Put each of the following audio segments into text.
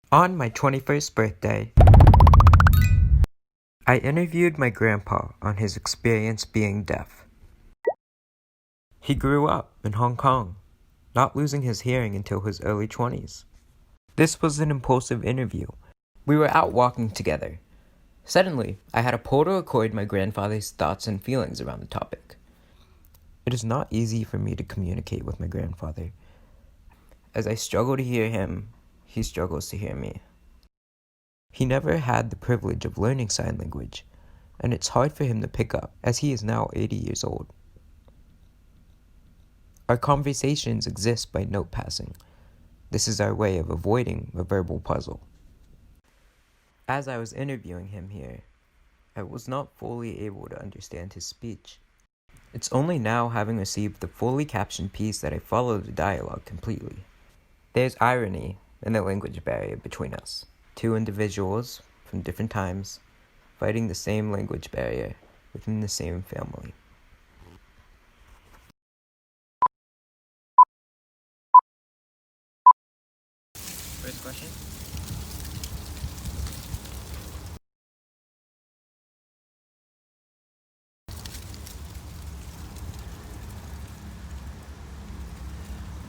On my 21st birthday, I interviewed my grandpa on his experience being deaf. He grew up in Hong Kong, not losing his hearing until his early 20s. This was an impulsive interview. We were out walking together. Suddenly, I had a pull to record my grandfather's thoughts and feelings around the topic. It is not easy for me to communicate with my grandfather. As I struggle to hear him, he struggles to hear me. He never had the privilege of learning sign language, and it's hard for him to pick up, as he is now 80 years old. Our conversations exist by note passing. This is our way of avoiding a verbal puzzle. As I was interviewing him here, I was not fully able to understand his speech. It's only now, having received the fully captioned piece, that I follow the dialogue completely. There's irony in the language barrier between us. Two individuals from different times fighting the same language barrier within the same family. First question?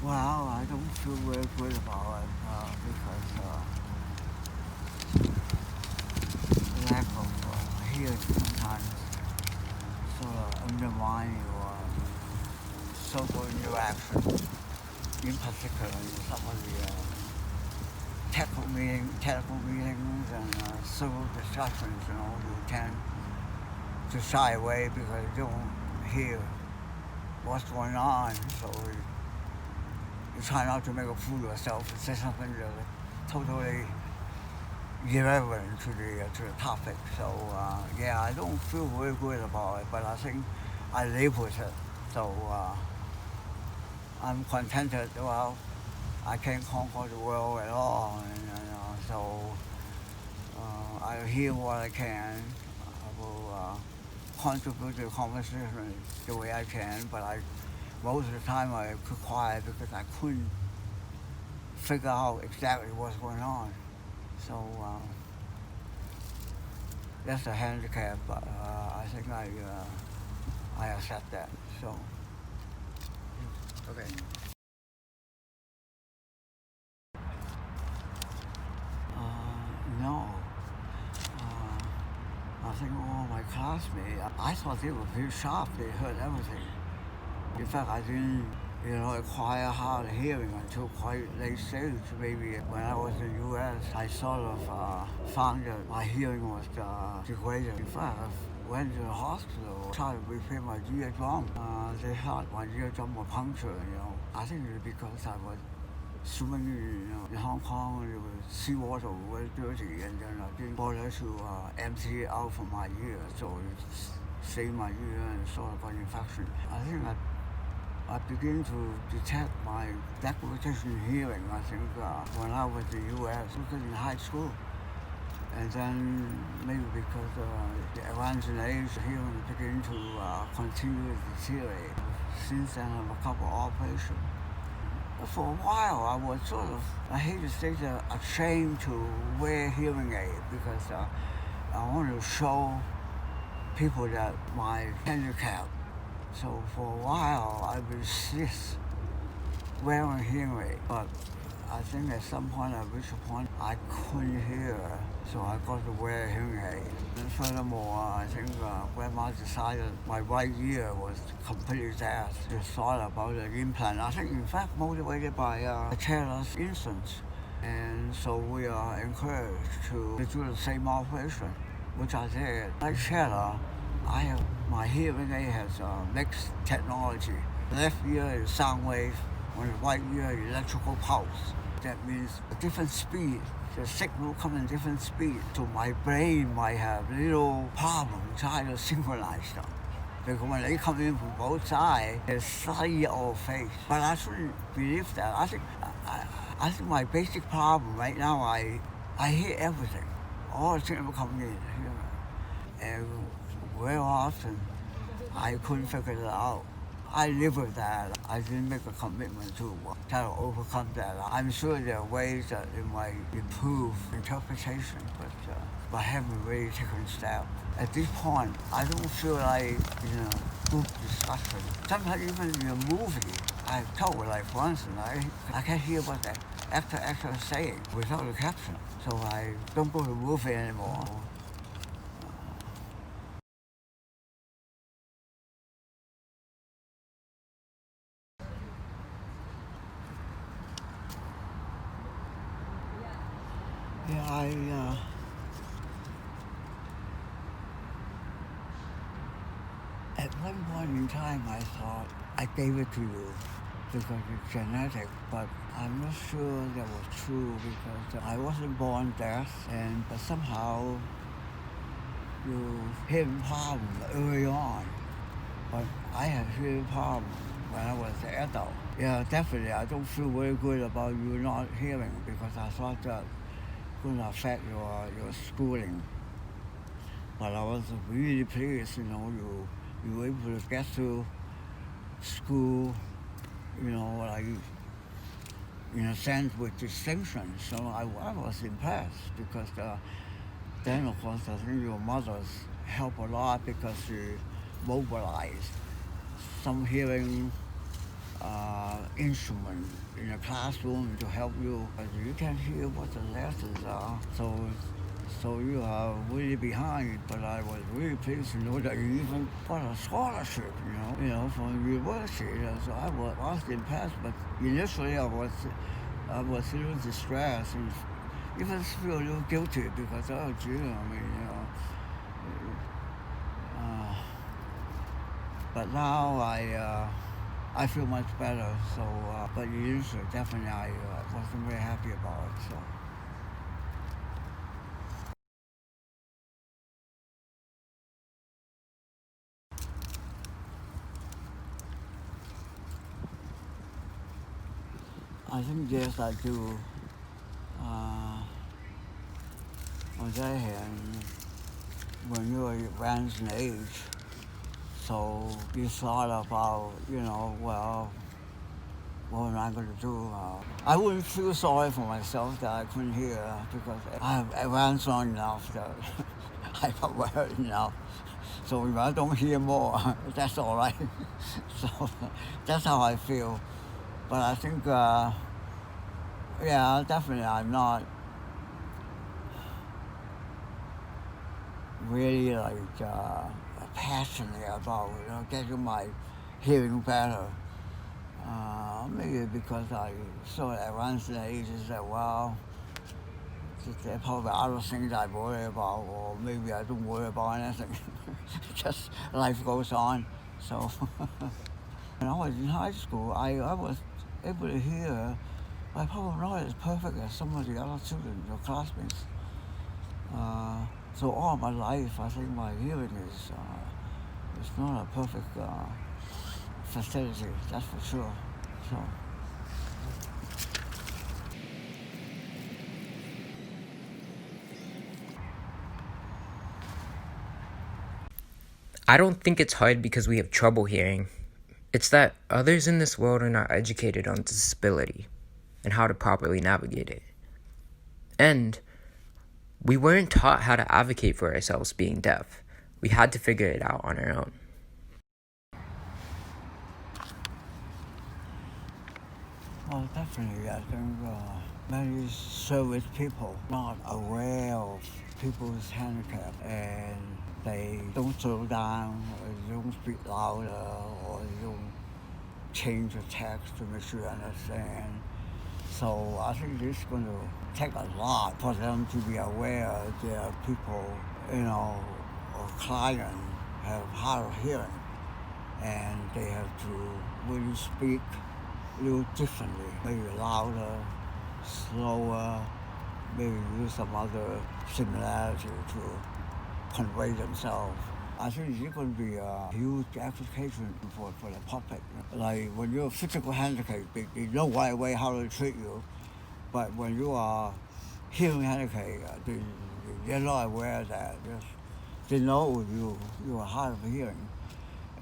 Well, I don't feel very good about it because lack of hearing sometimes sort of undermine your social interaction, in particular in some of the technical meetings and civil discussions. You tend to shy away because you don't hear what's going on, so you try not to make a fool of yourself and say something totally irrelevant to the topic. So I don't feel very good about it, but I think I live with it. So I'm contented. Well, I can't conquer the world at all, and so I hear what I can. I will contribute to the conversation the way I can, but most of the time I keep quiet because I couldn't figure out exactly what's going on. So that's a handicap, but I think I accept that. So. Okay. No. I think all my classmates, I thought they were very sharp. They heard everything. In fact, I didn't, acquire hard hearing until quite late stage. Maybe when I was in the U.S., I sort of found that my hearing was degraded. In fact, I went to the hospital, tried to repair my eardrum. They thought my eardrum was punctured. I think it's because I was swimming in Hong Kong, the seawater was very dirty, and then I didn't bother to empty it out from my ear, so it saved my ear and sort of got infection. I think I begin to detect my deprivation hearing, I think, when I was in the U.S., because in high school. And then maybe because the advance in age, hearing began to continue to deteriorate. Since then, I have a couple of operations. For a while, I was sort of, I hate to say that, ashamed to wear hearing aid because I want to show people that my handicap. So for a while, I resist wearing hearing aid. But I think at some point I reached a point I couldn't hear, so I got to wear a hearing aid. And furthermore, I think Grandma decided my right ear was completely deaf. She thought about the implant. I think, in fact, motivated by Chella's instance. And so we are encouraged to do the same operation, which I did. Like Chella, my hearing aid has mixed technology. Left ear is sound wave, on the right ear electrical pulse. That means a different speed. The signal comes in different speed. So my brain might have little problems trying to synchronize them. Because when they come in from both sides, they slightly off phase. But I shouldn't believe that. I think my basic problem right now, I hear everything. All the signals coming in. And very often I couldn't figure it out. I live with that. I didn't make a commitment to try to overcome that. I'm sure there are ways that it might improve interpretation, but I haven't really taken steps. At this point, I don't feel like, group discussion. Sometimes even in a movie, I talk with, like, for instance, I can't hear what the actor is saying without the caption. So I don't go to the movie anymore. Yeah, at one point in time I thought I gave it to you because it's genetic, but I'm not sure that was true because I wasn't born deaf, but somehow you hearing problem early on. But I had hearing problem when I was an adult. Yeah, definitely. I don't feel very good about you not hearing because I thought that going to affect your schooling. But I was really pleased, you were able to get through school, like in a sense with distinction. So I was impressed because then of course I think your mother's helped a lot because she mobilized some hearing instrument in a classroom to help you, but you can't hear what the lessons are. So you are really behind, but I was really pleased to know that you even got a scholarship, from the university. So I was impressed, but initially I was a little distressed and even feel a little guilty because, oh gee, but now I feel much better. So, but initially definitely I wasn't very happy about it. So. I think yes, I do. On the other hand, when you're advanced in age, so you thought about, well, what am I going to do? I wouldn't feel sorry for myself that I couldn't hear because I have advanced long enough that I got well enough. So if I don't hear more, that's all right. So that's how I feel. But I think, yeah, definitely I'm not really like passionate about getting my hearing better. Maybe because I saw advanced in ages that well, there are probably other things I worry about, or maybe I don't worry about anything. Just life goes on. So when I was in high school, I was able to hear, but probably not as perfect as some of the other students or classmates. So all my life, I think my hearing is it's not a perfect facility, that's for sure. So. I don't think it's hard because we have trouble hearing. It's that others in this world are not educated on disability and how to properly navigate it. And we weren't taught how to advocate for ourselves being deaf. We had to figure it out on our own. Well, definitely, I think many service people not aware of people's handicap and they don't slow down or they don't speak louder or they don't change the text to make sure you understand. So I think this is going to take a lot for them to be aware that there are people, or clients have hard of hearing and they have to really speak a little differently, maybe louder, slower, maybe use some other similarity to convey themselves. I think it's going to be a huge application for the public. Like when you're physical handicapped, they know right away how to treat you. But when you are hearing handicapped, they're not aware of that. They know you are hard of hearing.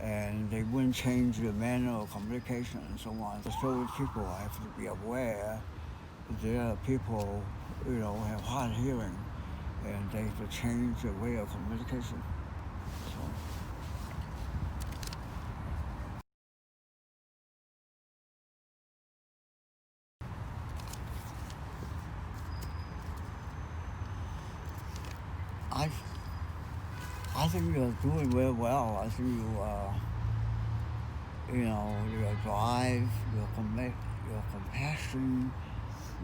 and they wouldn't change the manner of communication and so on. So people have to be aware there are people, have hard hearing, and they have to change the way of communication. So. I think you're doing very well. I think your drive, your compassion,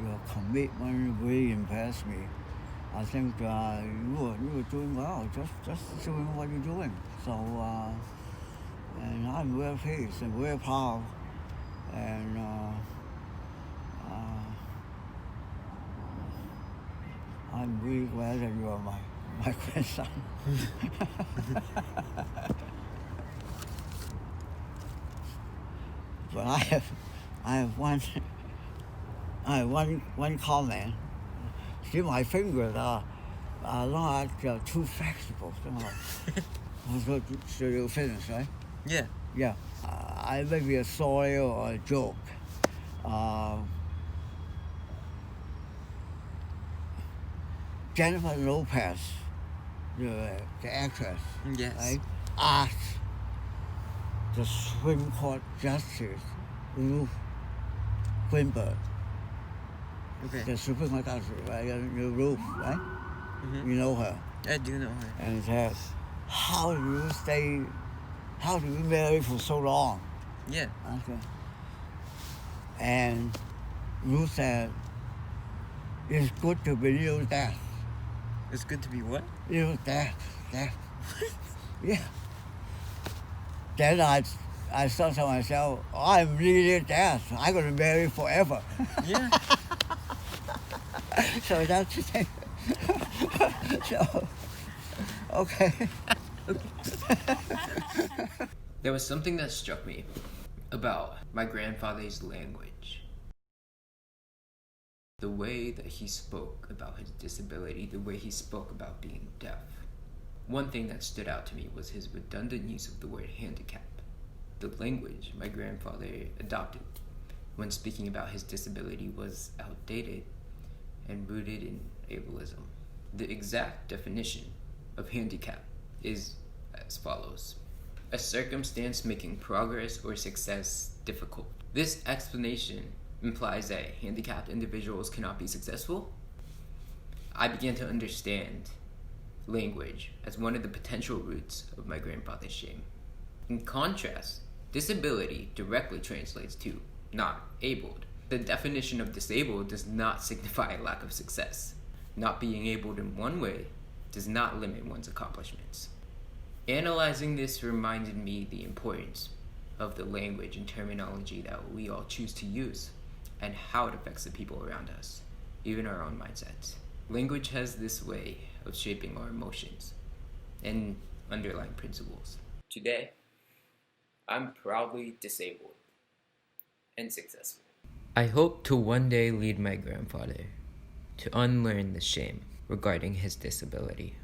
your commitment really impressed me. I think you are doing well, just doing what you're doing. So, and I'm very pleased and very proud, and I'm really glad that you are my grandson. But I have one comment. See, my fingers are not too flexible somehow. So you finish, right? Yeah. Yeah. I may be a story or a joke. Jennifer Lopez, the actress, Yes. right, asked the Supreme Court Justice Ruth Greenberg, Okay. the Supreme Court Justice, right, Ruth, right? Mm-hmm. You know her. I do know her. And said, how do you marry for so long? Yeah. Okay. And Ruth said, it's good to be near death. It's good to be what? Near death. Yeah. Then I thought to myself, I'm near death. I'm going to marry forever. Yeah. So that's the thing. So, okay. There was something that struck me about my grandfather's language. The way that he spoke about his disability, the way he spoke about being deaf. One thing that stood out to me was his redundant use of the word handicap. The language my grandfather adopted when speaking about his disability was outdated and rooted in ableism. The exact definition of handicap is as follows: a circumstance making progress or success difficult. This explanation implies that handicapped individuals cannot be successful. I began to understand language as one of the potential roots of my grandfather's shame. In contrast, disability directly translates to not abled. The definition of disabled does not signify a lack of success. Not being abled in one way does not limit one's accomplishments. Analyzing this reminded me the importance of the language and terminology that we all choose to use and how it affects the people around us, even our own mindsets. Language has this way of shaping our emotions and underlying principles. Today, I'm proudly disabled and successful. I hope to one day lead my grandfather to unlearn the shame regarding his disability.